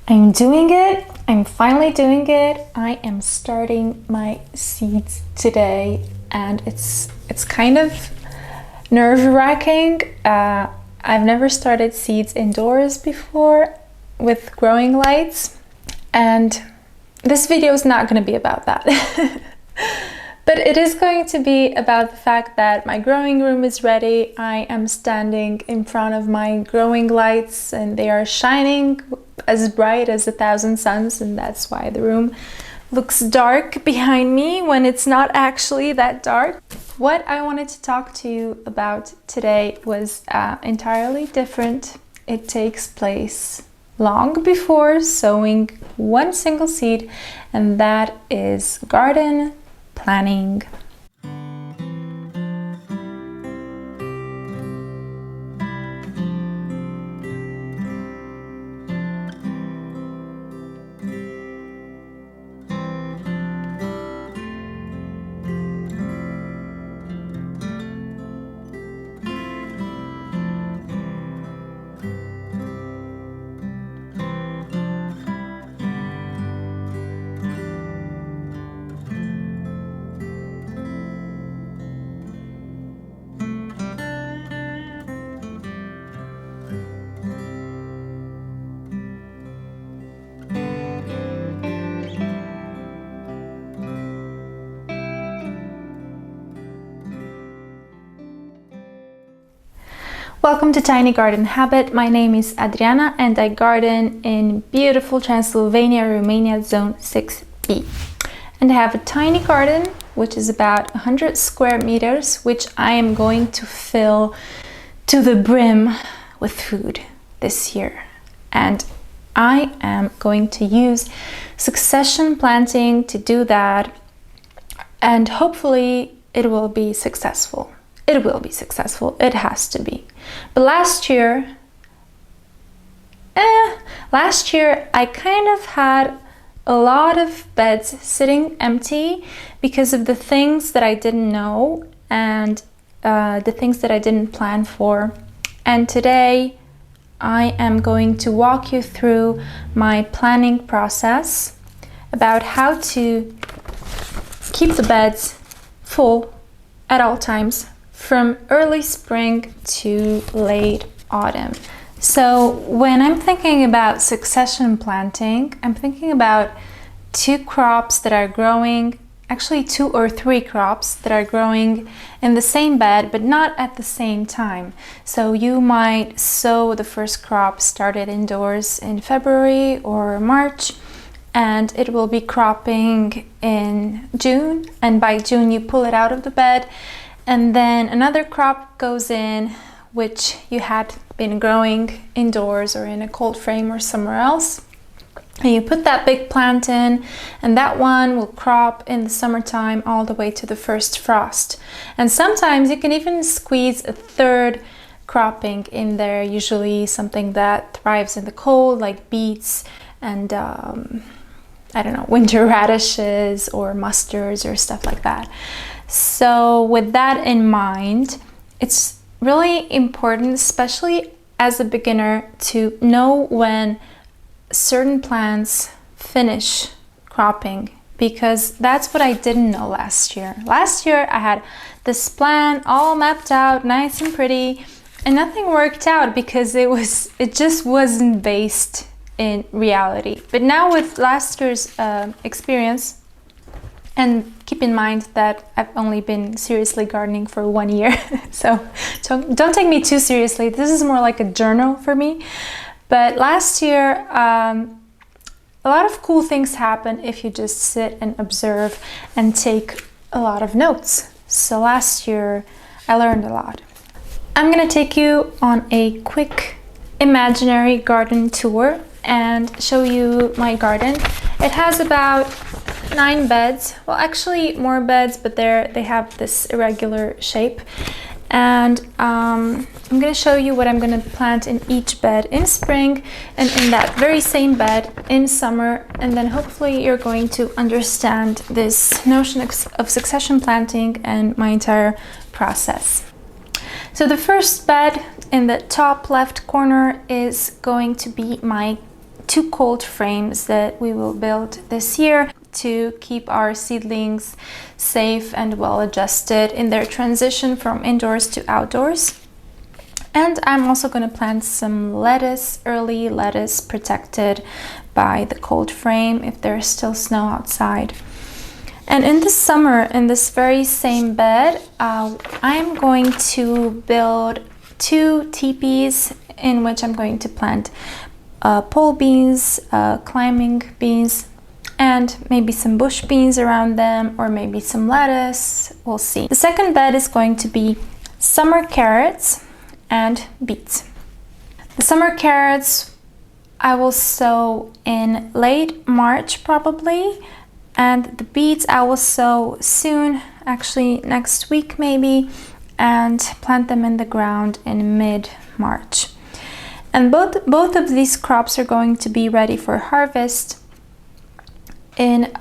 I'm doing it. I'm finally doing it. I am starting my seeds today, and it's kind of nerve-wracking. I've never started seeds indoors before with growing lights, and this video is not going to be about that. But it is going to be about the fact that my growing room is ready. I am standing in front of my growing lights and they are shining as bright as 1,000 suns, and that's why the room looks dark behind me when it's not actually that dark. What I wanted to talk to you about today was entirely different. It takes place long before sowing one single seed, and that is garden planning. Welcome to Tiny Garden Habit. My name is Adriana and I garden in beautiful Transylvania, Romania, Zone 6B. And I have a tiny garden, which is about 100 square meters, which I am going to fill to the brim with food this year. And I am going to use succession planting to do that, and hopefully it will be successful. It will be successful. It has to be. But last year I kind of had a lot of beds sitting empty because of the things that I didn't know and the things that I didn't plan for. And today I am going to walk you through my planning process about how to keep the beds full at all times, from early spring to late autumn. So when I'm thinking about succession planting, I'm thinking about two crops that are growing, actually 2 or 3 crops that are growing in the same bed, but not at the same time. So you might sow the first crop started indoors in February or March, and it will be cropping in June, and by June you pull it out of the bed. And then another crop goes in, which you had been growing indoors or in a cold frame or somewhere else. And you put that big plant in, and that one will crop in the summertime all the way to the first frost. And sometimes you can even squeeze a third cropping in there, usually something that thrives in the cold, like beets and I don't know, winter radishes or mustards or stuff like that. So with that in mind, it's really important, especially as a beginner, to know when certain plants finish cropping, because that's what I didn't know last year. Last year I had this plan all mapped out, nice and pretty, and nothing worked out because it just wasn't based in reality. But now with last year's experience, and keep in mind that I've only been seriously gardening for 1 year, so don't take me too seriously. This is more like a journal for me. But last year, a lot of cool things happen if you just sit and observe and take a lot of notes. So last year, I learned a lot. I'm gonna take you on a quick imaginary garden tour and show you my garden. It has about 9 beds, well actually more beds, but they have this irregular shape, and I'm going to show you what I'm going to plant in each bed in spring and in that very same bed in summer, and then hopefully you're going to understand this notion of succession planting and my entire process. So the first bed in the top left corner is going to be my 2 cold frames that we will build this year to keep our seedlings safe and well adjusted in their transition from indoors to outdoors. And I'm also going to plant some lettuce, early lettuce, protected by the cold frame if there's still snow outside. And in the summer, in this very same bed, I'm going to build 2 teepees in which I'm going to plant pole beans, climbing beans, and maybe some bush beans around them, or maybe some lettuce. We'll see. The second bed is going to be summer carrots and beets. The summer carrots I will sow in late March probably, and the beets I will sow soon, actually next week maybe, and plant them in the ground in mid-March. And both of these crops are going to be ready for harvest in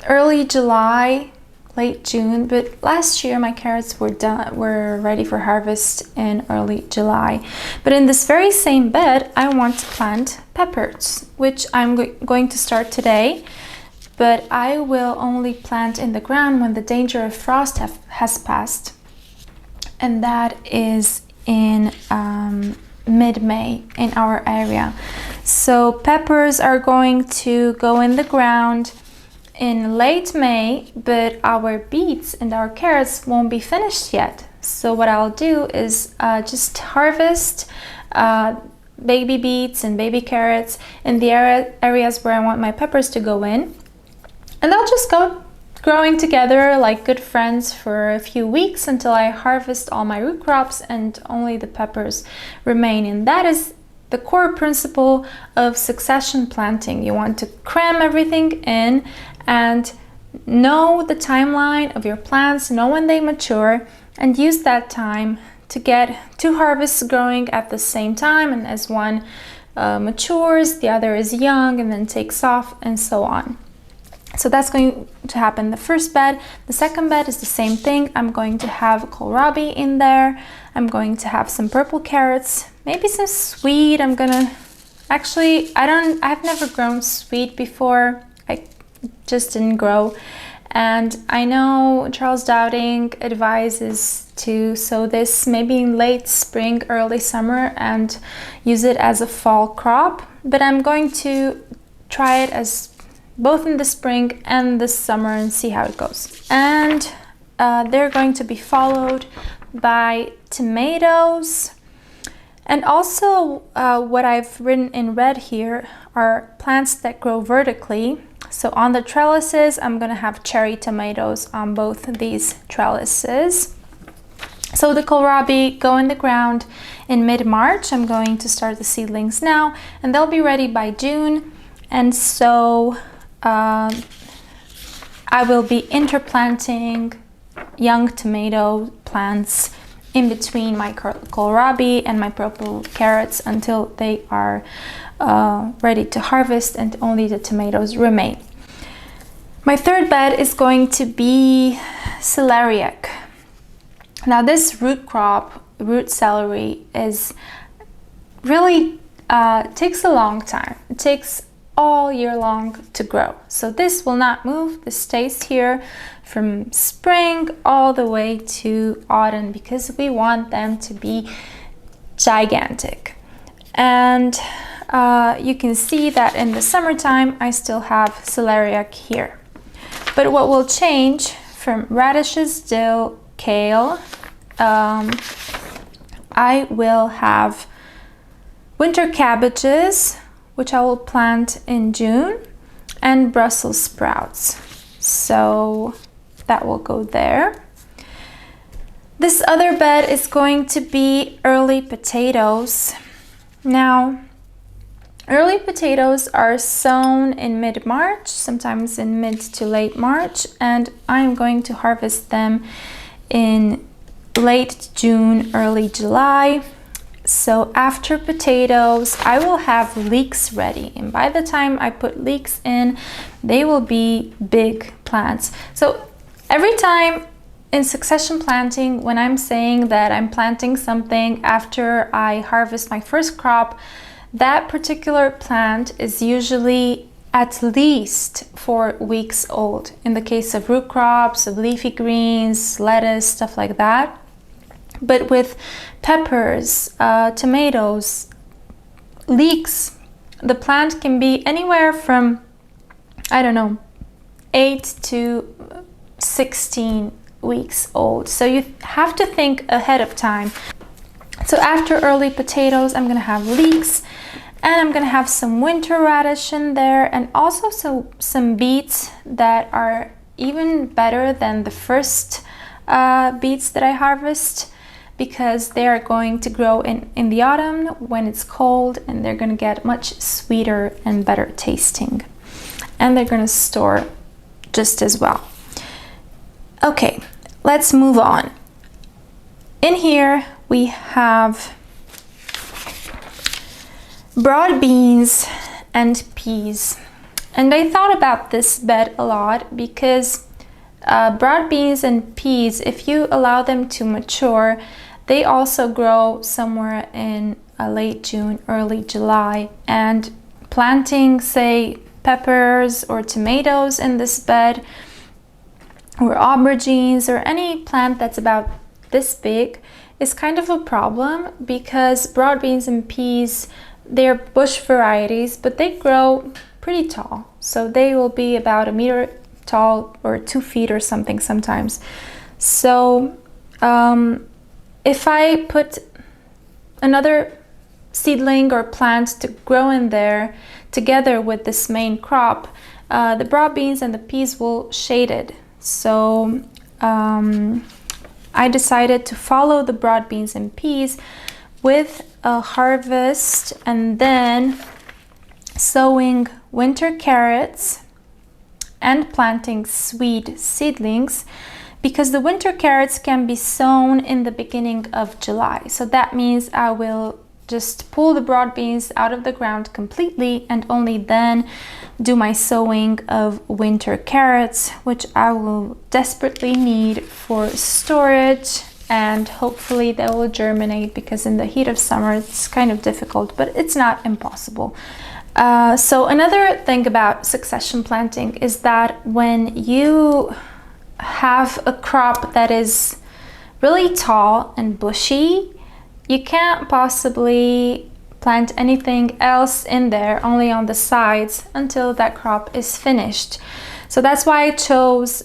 early July, late June. But last year my carrots were ready for harvest in early July. But in this very same bed I want to plant peppers, which I'm going to start today. But I will only plant in the ground when the danger of frost has passed, and that is in mid-May in our area. So peppers are going to go in the ground in late May, but our beets and our carrots won't be finished yet. So what I'll do is just harvest baby beets and baby carrots in the areas where I want my peppers to go in. And they'll just go growing together like good friends for a few weeks until I harvest all my root crops and only the peppers remain. And that is the core principle of succession planting. You want to cram everything in and know the timeline of your plants, know when they mature, and use that time to get 2 harvests growing at the same time. And as one matures, the other is young and then takes off, and so on. So that's going to happen in the first bed. The second bed is the same thing. I'm going to have kohlrabi in there. I'm going to have some purple carrots, maybe some sweet. I've never grown sweet before. I just didn't grow. And I know Charles Dowding advises to sow this maybe in late spring, early summer, and use it as a fall crop. But I'm going to try it as both in the spring and the summer and see how it goes. And they're going to be followed by tomatoes. And also what I've written in red here are plants that grow vertically. So on the trellises, I'm going to have cherry tomatoes on both of these trellises. So the kohlrabi go in the ground in mid-March. I'm going to start the seedlings now, and they'll be ready by June. And so I will be interplanting young tomato plants in between my kohlrabi and my purple carrots until they are ready to harvest and only the tomatoes remain. My third bed is going to be celeriac. Now this root crop, root celery, is really takes a long time. It takes all year long to grow. So this will not move. This stays here from spring all the way to autumn because we want them to be gigantic. And you can see that in the summertime I still have celeriac here. But what will change from radishes, dill, kale, I will have winter cabbages, which I will plant in June, and Brussels sprouts. So that will go there. This other bed is going to be early potatoes. Now, early potatoes are sown in mid-March, sometimes in mid to late March, and I'm going to harvest them in late June, early July. So after potatoes, I will have leeks ready. And by the time I put leeks in, they will be big plants. So every time in succession planting, when I'm saying that I'm planting something after I harvest my first crop, that particular plant is usually at least 4 weeks old. In the case of root crops, of leafy greens, lettuce, stuff like that. But with peppers, tomatoes, leeks, the plant can be anywhere from, I don't know, 8 to 16 weeks old. So you have to think ahead of time. So after early potatoes, I'm gonna have leeks, and I'm gonna have some winter radish in there, and also some beets that are even better than the first beets that I harvest, because they are going to grow in the autumn when it's cold, and they're gonna get much sweeter and better tasting. And they're gonna store just as well. Okay, let's move on. In here we have broad beans and peas. And I thought about this bed a lot because broad beans and peas, if you allow them to mature, they also grow somewhere in late June, early July. And planting, say, peppers or tomatoes in this bed, or aubergines, or any plant that's about this big, is kind of a problem, because broad beans and peas, they're bush varieties, but they grow pretty tall. So they will be about 1 meter tall, or 2 feet or something sometimes. So if I put another seedling or plant to grow in there together with this main crop, the broad beans and the peas will shade it. So I decided to follow the broad beans and peas with a harvest, and then sowing winter carrots and planting sweet seedlings, because the winter carrots can be sown in the beginning of July. So that means I will just pull the broad beans out of the ground completely, and only then do my sowing of winter carrots, which I will desperately need for storage, and hopefully they will germinate, because in the heat of summer it's kind of difficult, but it's not impossible. So another thing about succession planting is that when you have a crop that is really tall and bushy, you can't possibly plant anything else in there, only on the sides, until that crop is finished. So that's why I chose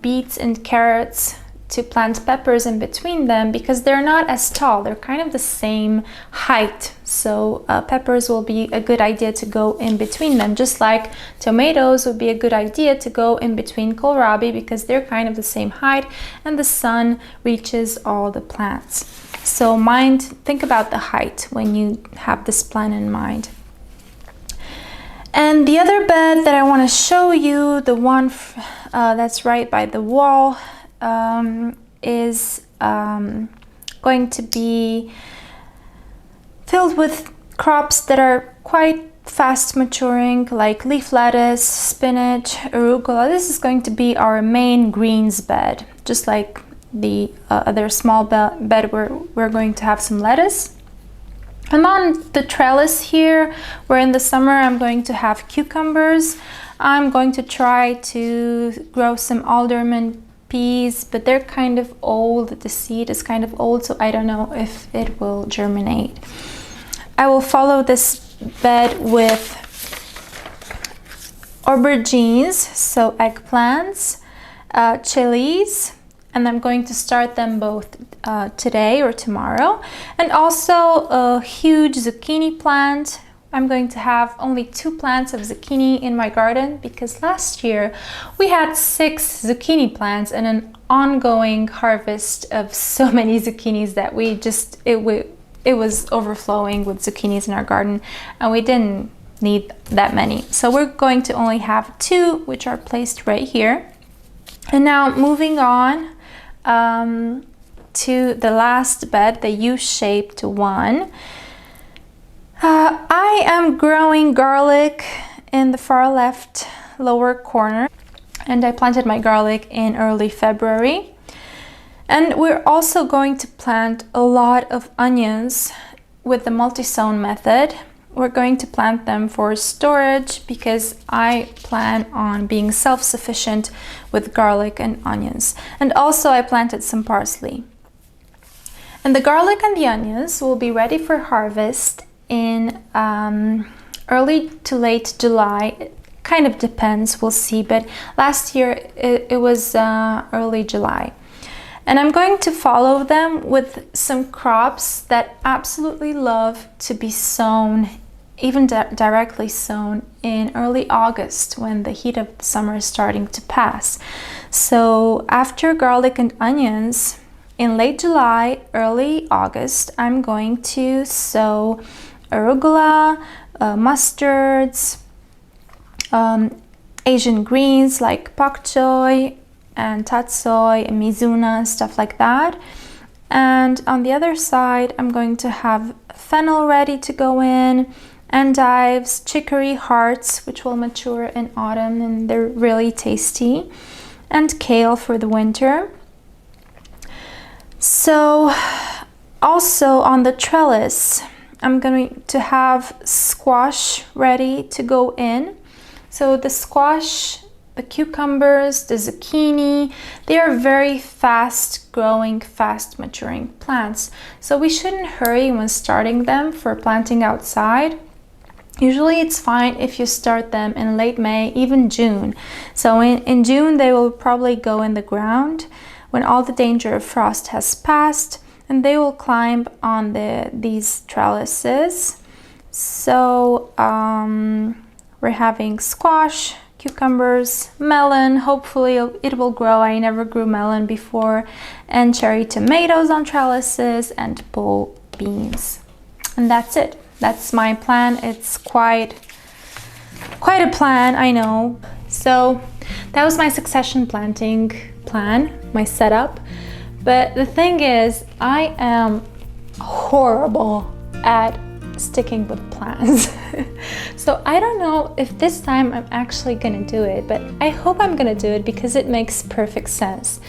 beets and carrots to plant peppers in between them, because they're not as tall, they're kind of the same height. So peppers will be a good idea to go in between them, just like tomatoes would be a good idea to go in between kohlrabi, because they're kind of the same height and the sun reaches all the plants. So think about the height when you have this plan in mind. And the other bed that I want to show you, the one that's right by the wall, is going to be filled with crops that are quite fast maturing, like leaf lettuce, spinach, arugula. This is going to be our main greens bed, just like the other small bed where we're going to have some lettuce. And on the trellis here, where in the summer I'm going to have cucumbers, I'm going to try to grow some alderman peas, but they're kind of old. The seed is kind of old, so I don't know if it will germinate. I will follow this bed with aubergines, so eggplants, chilies, and I'm going to start them both today or tomorrow. And also a huge zucchini plant. I'm going to have only 2 plants of zucchini in my garden, because last year we had 6 zucchini plants and an ongoing harvest of so many zucchinis that it was overflowing with zucchinis in our garden, and we didn't need that many. So we're going to only have 2, which are placed right here. And now moving on to the last bed, the U-shaped one. I am growing garlic in the far left lower corner, and I planted my garlic in early February. And we're also going to plant a lot of onions with the multi-sown method. we're going to plant them for storage because I plan on being self-sufficient with garlic and onions. And also I planted some parsley. And the garlic and the onions will be ready for harvest in early to late July. It kind of depends, we'll see, but last year it was early July. And I'm going to follow them with some crops that absolutely love to be sown, even directly sown in early August when the heat of the summer is starting to pass. So after garlic and onions, in late July, early August, I'm going to sow arugula, mustards, Asian greens like pak choi and tatsoi and mizuna, stuff like that. And on the other side, I'm going to have fennel ready to go in, endives, chicory hearts, which will mature in autumn and they're really tasty, and kale for the winter. So also on the trellis, I'm going to have squash ready to go in. So the squash, the cucumbers, the zucchini, they are very fast growing, fast maturing plants. So we shouldn't hurry when starting them for planting outside. Usually it's fine if you start them in late May, even June. So in June they will probably go in the ground when all the danger of frost has passed, and they will climb on these trellises. So we're having squash, cucumbers, melon, hopefully it will grow, I never grew melon before, and cherry tomatoes on trellises, and pole beans. And that's it. That's my plan. It's quite a plan, I know. So that was my succession planting plan, my setup. But the thing is, I am horrible at sticking with plans. So I don't know if this time I'm actually gonna do it, but I hope I'm gonna do it because it makes perfect sense.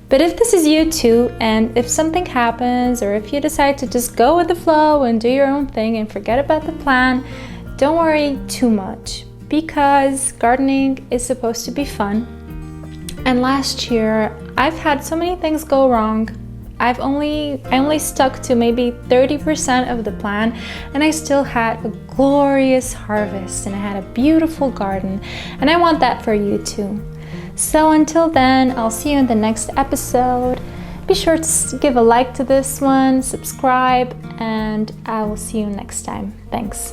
But if this is you too, and if something happens, or if you decide to just go with the flow and do your own thing and forget about the plan, don't worry too much, because gardening is supposed to be fun. And last year, I've had so many things go wrong. I only stuck to maybe 30% of the plan, and I still had a glorious harvest and I had a beautiful garden, and I want that for you too. So until then, I'll see you in the next episode. Be sure to give a like to this one, subscribe, and I will see you next time. Thanks.